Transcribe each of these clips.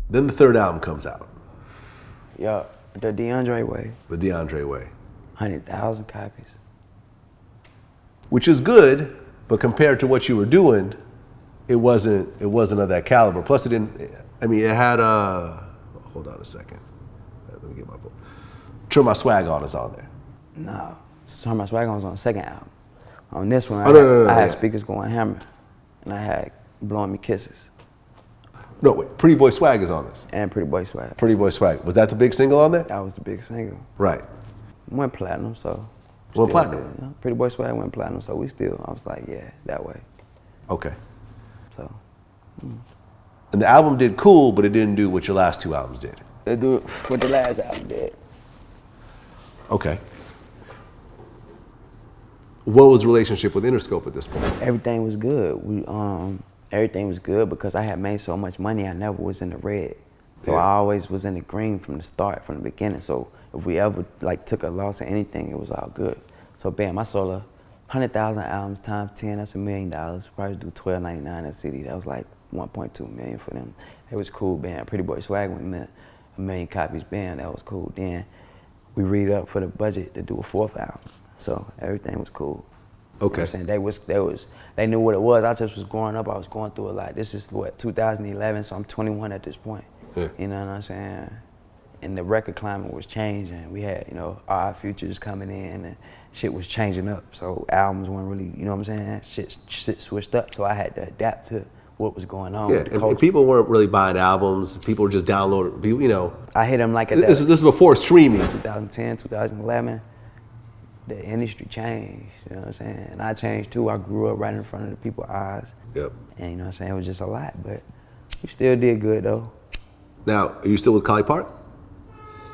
Then the third album comes out, Yeah, the Deandre Way, the Deandre Way, 100,000 copies. which is good, but compared to what you were doing, it wasn't of that caliber. Plus, it didn't. I mean, it had hold on a second. Let me get my book. Turn My Swag On is on there. No, Turn My Swag On was on the second album. On this one, No, I had yeah. Speakers Going Hammer, and I had Blowing Me Kisses, No, wait. Pretty Boy Swag is on this. and Pretty Boy Swag. Pretty Boy Swag. Was that the big single on there? That was the big single. Right. Went platinum, so. Went still platinum? good, you know? Pretty Boy Swag went platinum, so I was like, yeah, that way. Okay. So, And the album did cool, but it didn't do what your last two albums did. they do what the last album did. Okay. What was the relationship with Interscope at this point? Everything was good. Everything was good because I had made so much money, I never was in the red. So Yeah. I always was in the green from the start, from the beginning. So if we ever took a loss or anything, it was all good. So bam, I sold 100,000 albums times 10, that's $1 million. Probably do $12.99 a CD. That was like 1.2 million for them. It was cool, bam. Pretty Boy Swag went 1 million copies, bam, that was cool. Then we read up for the budget to do a fourth album. So everything was cool. Okay. You know what I'm saying? They knew what it was. I just was growing up, I was going through a lot. This is what, 2011, so I'm 21 at this point. Yeah. You know what I'm saying? And the record climate was changing. We had, our futures coming in and shit was changing up. So albums weren't really, you know what I'm saying? Shit switched up, so I had to adapt to what was going on Yeah, with the and culture. people weren't really buying albums. People were just downloading, you know. I hit them like at This is before streaming. 2010, 2011. The industry changed, you know what I'm saying? And I changed too. I grew up right in front of the people's eyes. Yep. And you know what I'm saying? It was just a lot, but we still did good though. Now, are you still with Collie Park?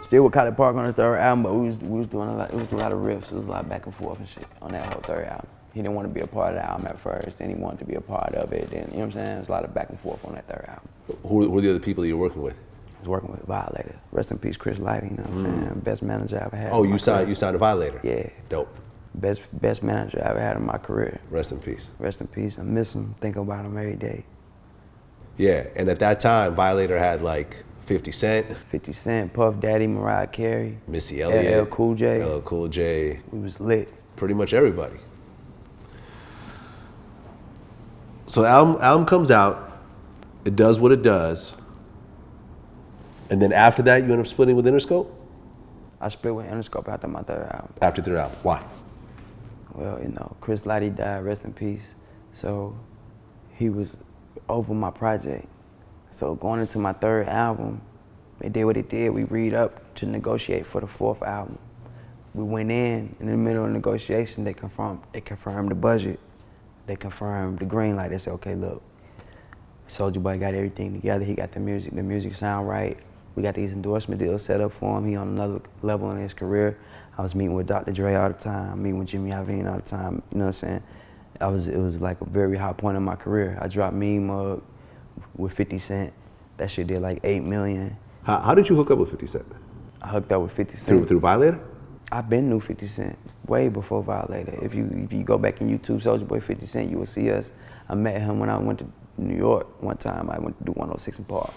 Still with Cotton Park on the third album, but we was doing a lot. It was a lot of riffs. It was a lot of back and forth and shit on that whole third album. He didn't want to be a part of the album at first, then he wanted to be a part of it. Then, you know what I'm saying? There was a lot of back and forth on that third album. Who were the other people you were working with? I was working with Violator. Rest in peace, Chris Lighty, you know what I'm saying? Best manager I ever had. Oh, in my you signed career. a Violator? Yeah. Dope. Best manager I ever had in my career. Rest in peace. Rest in peace. I miss him. Think about him every day. Yeah, and at that time, Violator had like 50 Cent, 50 Cent, Puff Daddy, Mariah Carey, Missy Elliott, LL Cool J. LL Cool J, We was lit. pretty much everybody. So the album comes out, it does what it does, and then after that, you end up splitting with Interscope? I split with Interscope after my third album. After their album. Why? Well, Chris Lighty died, rest in peace. So he was over my project. So going into my third album, they did what they did. We read up to negotiate for the fourth album. We went in the middle of negotiation, they confirmed the budget. They confirmed the green light. They said, okay, look, Soulja Boy got everything together. He got the music sound right. We got these endorsement deals set up for him. He on another level in his career. I was meeting with Dr. Dre all the time, meeting with Jimmy Iovine all the time, you know what I'm saying? It was like a very high point in my career. I dropped Mean Mug with 50 Cent. That shit did like 8 million. How did you hook up with 50 Cent? I hooked up with 50 Cent. Through Violator? I've been knew 50 Cent way before Violator. If you go back in YouTube, Soulja Boy 50 Cent, you will see us. I met him when I went to New York one time. I went to do 106 in Park.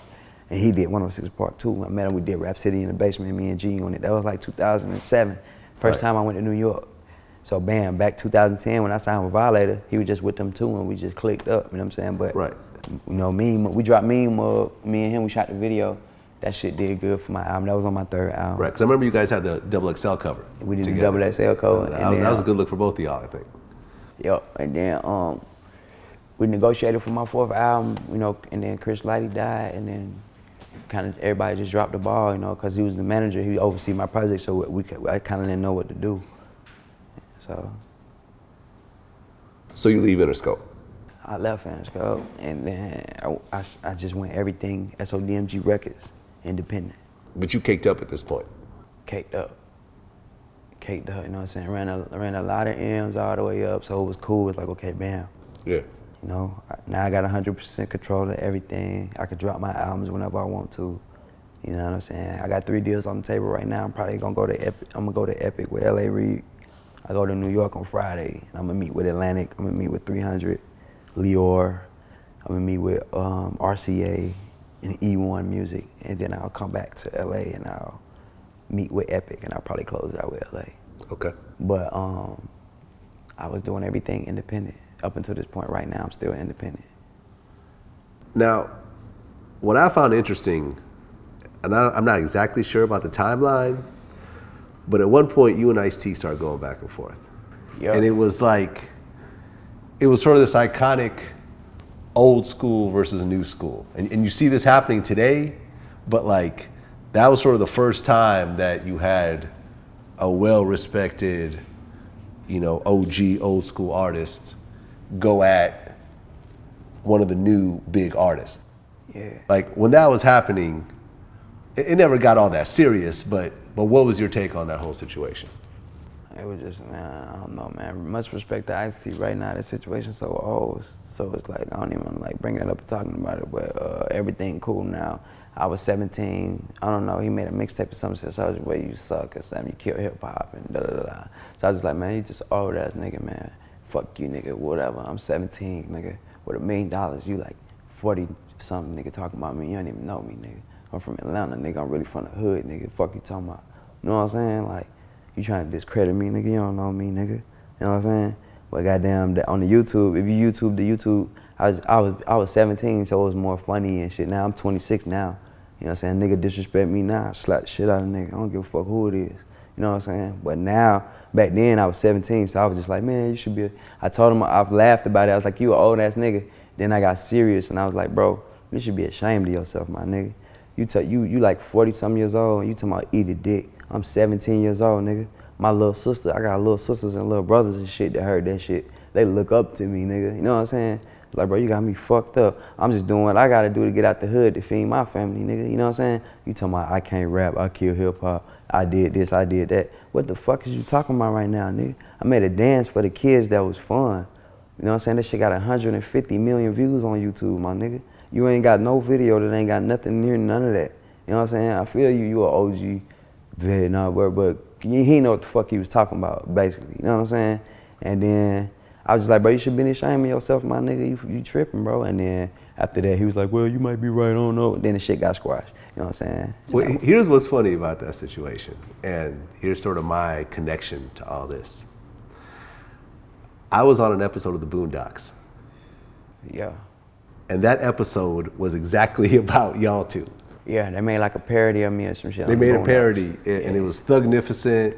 And he did 106 Park too. I met him, we did Rap City in the basement, me and G on it. That was like 2007, first time I went to New York. So bam, back 2010 when I signed with Violator, he was just with them too and we just clicked up, you know what I'm saying? But Right. we dropped Mean Mug, me and him, we shot the video. That shit did good for my album. That was on my third album. Right, because I remember you guys had the XXL cover. We did together. the XXL cover. That was a good look for both of y'all, I think. Yep, and then we negotiated for my fourth album, and then Chris Lighty died, and then kind of everybody just dropped the ball, because he was the manager, he oversee my project, so I kind of didn't know what to do. So you leave Interscope? I left Interscope, and then I just went everything SODMG Records, independent. But you caked up at this point? Caked up, you know what I'm saying? Ran a lot of M's all the way up, so it was cool. It's like, okay, bam. Yeah. Now I got 100% control of everything. I could drop my albums whenever I want to. You know what I'm saying? I got 3 deals on the table right now. I'm probably gonna go to Epic. I'm gonna go to Epic with LA Reid. I go to New York on Friday. And I'm gonna meet with Atlantic. I'm gonna meet with 300, Lior. I'm gonna meet with RCA, in E1 Music, and then I'll come back to LA and I'll meet with Epic, and I'll probably close it out with LA. Okay. But I was doing everything independent. Up until this point right now, I'm still independent. Now, what I found interesting, and I'm not exactly sure about the timeline, but at one point you and Ice-T started going back and forth. Yep. And it was like, it was sort of this iconic old school versus new school. And you see this happening today, but like, that was sort of the first time that you had a well-respected, you know, OG, old school artist go at one of the new big artists. Yeah. Like, when that was happening, it never got all that serious, but what was your take on that whole situation? It was just, man, I don't know, man. Much respect to Ice-T right now. The situation's so old, so it's like, I don't even like bringing it up and talking about it, but everything cool now. I was 17, I don't know, he made a mixtape or something, said, Soulja, well, you suck or something, you kill hip hop and da da da da. So I was just like, man, you just old ass nigga, man. Fuck you, nigga, whatever. I'm 17, nigga, with $1 million. You like 40 something, nigga, talking about me. You don't even know me, nigga. I'm from Atlanta, nigga. I'm really from the hood, nigga. Fuck you talking about. You know what I'm saying? Like, you trying to discredit me, nigga. You don't know me, nigga. You know what I'm saying? But goddamn, on the YouTube, if you YouTube the YouTube, I was 17, so it was more funny and shit. Now I'm 26 now. You know what I'm saying? Nigga disrespect me now, slap the shit out of a nigga. I don't give a fuck who it is. You know what I'm saying? But now, back then I was 17, so I was just like, man, you should be. I told him, I've laughed about it. I was like, you an old ass nigga. Then I got serious and I was like, bro, you should be ashamed of yourself, my nigga. You like 40 something years old and you talking about eat a dick. I'm 17 years old, nigga. My little sister, I got little sisters and little brothers and shit that heard that shit. They look up to me, nigga. You know what I'm saying? It's like, bro, you got me fucked up. I'm just doing what I gotta do to get out the hood to feed my family, nigga. You know what I'm saying? You talking about I can't rap, I kill hip hop, I did this, I did that. What the fuck is you talking about right now, nigga? I made a dance for the kids that was fun. You know what I'm saying? That shit got 150 million views on YouTube, my nigga. You ain't got no video that ain't got nothing near none of that. You know what I'm saying? I feel you an OG Vietnam, but he know what the fuck he was talking about, basically. You know what I'm saying? And then I was just like, bro, you should be ashamed of yourself, my nigga. You tripping, bro. And then after that, he was like, well, you might be right, I don't know. Then the shit got squashed. You know what I'm saying? Well, here's what's funny about that situation, and here's sort of my connection to all this. I was on an episode of the Boondocks. Yeah. And that episode was exactly about y'all two. Yeah, they made like a parody of me or some shit. They made a parody, and it was Thugnificent.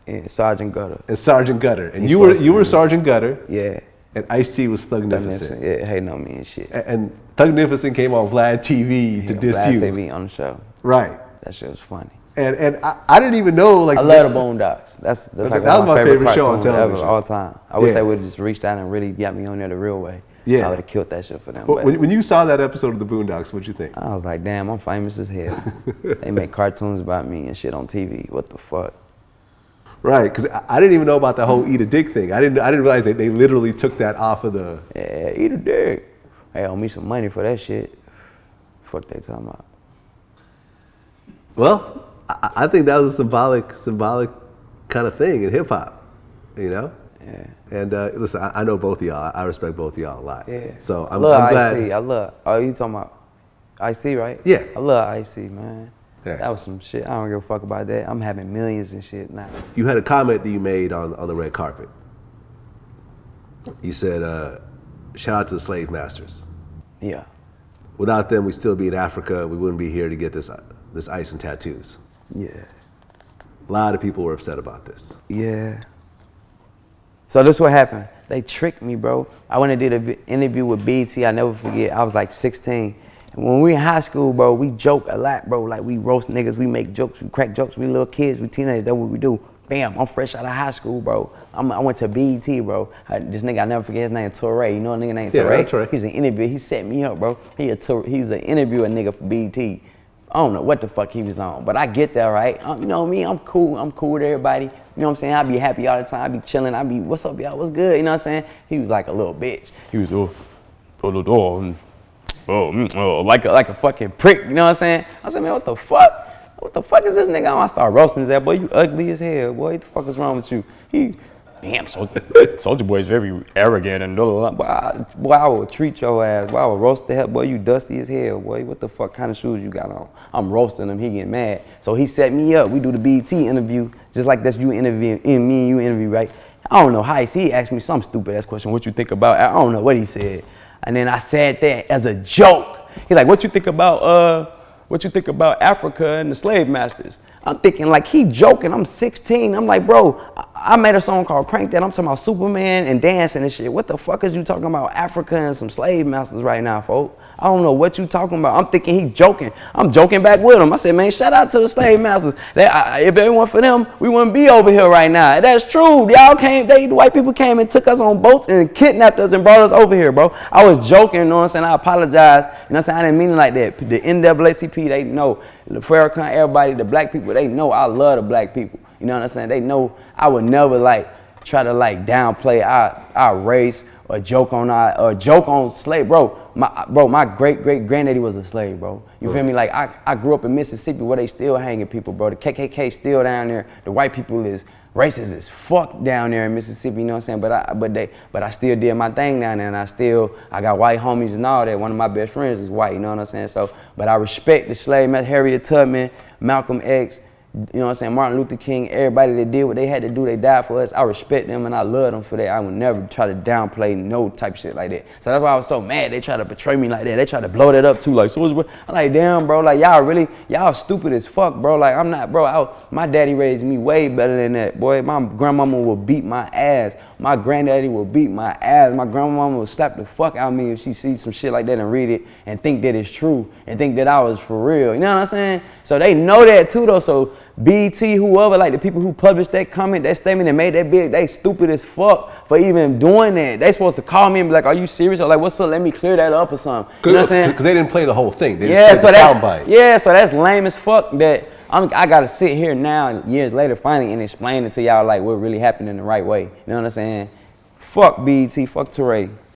And Sergeant Gutter. And Sergeant Gutter. And you were Sergeant Gutter. Yeah. And Ice-T was Thugnificent. Yeah, hating on me and shit. And Thugnificent came on Vlad TV to diss you. Vlad TV on the show. Right. That shit was funny. And I didn't even know, like, I love the Boondocks. That's like that was my favorite show on television ever, all time. I wish they would have just reached out and really got me on there the real way. Yeah. I would have killed that shit for them. But when you saw that episode of the Boondocks, what'd you think? I was like, damn, I'm famous as hell. They make cartoons about me and shit on TV. What the fuck? Right, because I didn't even know about the whole eat a dick thing. I didn't realize that they literally took that off of the. Yeah, eat a dick. They owe me some money for that shit. Fuck they talking about. Well, I think that was a symbolic kind of thing in hip hop, you know. Yeah. And listen, I know both of y'all. I respect both of y'all a lot. Yeah. So I'm glad. Ice-T. I love. Oh, you talking about Ice-T, right? Yeah. I love Ice-T, man. Yeah. That was some shit. I don't give a fuck about that. I'm having millions and shit now. You had a comment that you made on the red carpet. You said, shout out to the slave masters. Yeah. Without them, we'd still be in Africa. We wouldn't be here to get this ice and tattoos. Yeah. A lot of people were upset about this. Yeah. So this is what happened. They tricked me, bro. I went and did an interview with BET. I never forget. I was like 16. And when we in high school, bro, we joke a lot, bro. Like, we roast niggas, we make jokes, we crack jokes. We little kids, we teenagers, that's what we do. Bam, I'm fresh out of high school, bro. I went to BET, bro. This nigga, I never forget his name, Torre. You know a nigga named Torre? Yeah, Torre. He's an interviewer. He set me up, bro. He's an interviewer nigga for BET. I don't know what the fuck he was on, but I get that, right? You know me, I'm cool. I'm cool with everybody. You know what I'm saying? I be happy all the time. I be chilling. I be, what's up, y'all? What's good? You know what I'm saying? He was like a little bitch. He was like a fucking prick. You know what I'm saying? I said, man, what the fuck? What the fuck is this nigga on? I started roasting his ass. Boy, you ugly as hell. Boy, what the fuck is wrong with you? He damn, Soulja Boy is very arrogant and blah, blah, blah. Boy, I will treat your ass. Boy, I will roast the hell. Boy, you dusty as hell. Boy, what the fuck kind of shoes you got on? I'm roasting him. He get mad. So he set me up. We do the BET interview, just like that's you interviewing, me and you interview, right? I don't know how he asked me some stupid ass question. What you think about? I don't know what he said. And then I said that as a joke. He's like, what you think about Africa and the slave masters? I'm thinking like he joking. I'm 16. I'm like, bro, I made a song called Crank That. I'm talking about Superman and dancing and shit. What the fuck is you talking about Africa and some slave masters right now, folks? I don't know what you talking about. I'm thinking he's joking. I'm joking back with him. I said, man, shout out to the slave masters. If it weren't for them, we wouldn't be over here right now. That's true. The white people came and took us on boats and kidnapped us and brought us over here, bro. I was joking, you know what I'm saying? I apologize. You know what I'm saying? I didn't mean it like that. The NAACP, they know. The Farrakhan, everybody, the black people, they know I love the black people. You know what I'm saying? They know I would never try to downplay our race or joke on slave, bro. My great granddaddy was a slave, bro. You feel me? Like I grew up in Mississippi where they still hanging people, bro. The KKK still down there. The white people is racist as fuck down there in Mississippi. You know what I'm saying? But I still did my thing down there, and I got white homies and all that. One of my best friends is white. You know what I'm saying? So, but I respect the slave man, Harriet Tubman, Malcolm X. You know what I'm saying? Martin Luther King, everybody that did what they had to do, they died for us. I respect them and I love them for that. I would never try to downplay no type shit like that. So that's why I was so mad. They try to betray me like that. They try to blow that up too. Like, so I'm like, damn, bro. Like, y'all stupid as fuck, bro. Like, I'm not, bro. My daddy raised me way better than that, boy. My grandmama will beat my ass. My granddaddy will beat my ass. My grandmama will slap the fuck out of me if she sees some shit like that and read it and think that it's true and think that I was for real. You know what I'm saying? So they know that too, though. So BET, whoever, like the people who published that comment, that statement and made that big, they stupid as fuck for even doing that. They supposed to call me and be like, are you serious? Or like, what's up? Let me clear that up or something. You know what I'm saying? Because they didn't play the whole thing. They just played the soundbite. Yeah, so that's lame as fuck that I got to sit here now, years later, finally, and explain it to y'all like what really happened in the right way. You know what I'm saying? Fuck BET, fuck Teray.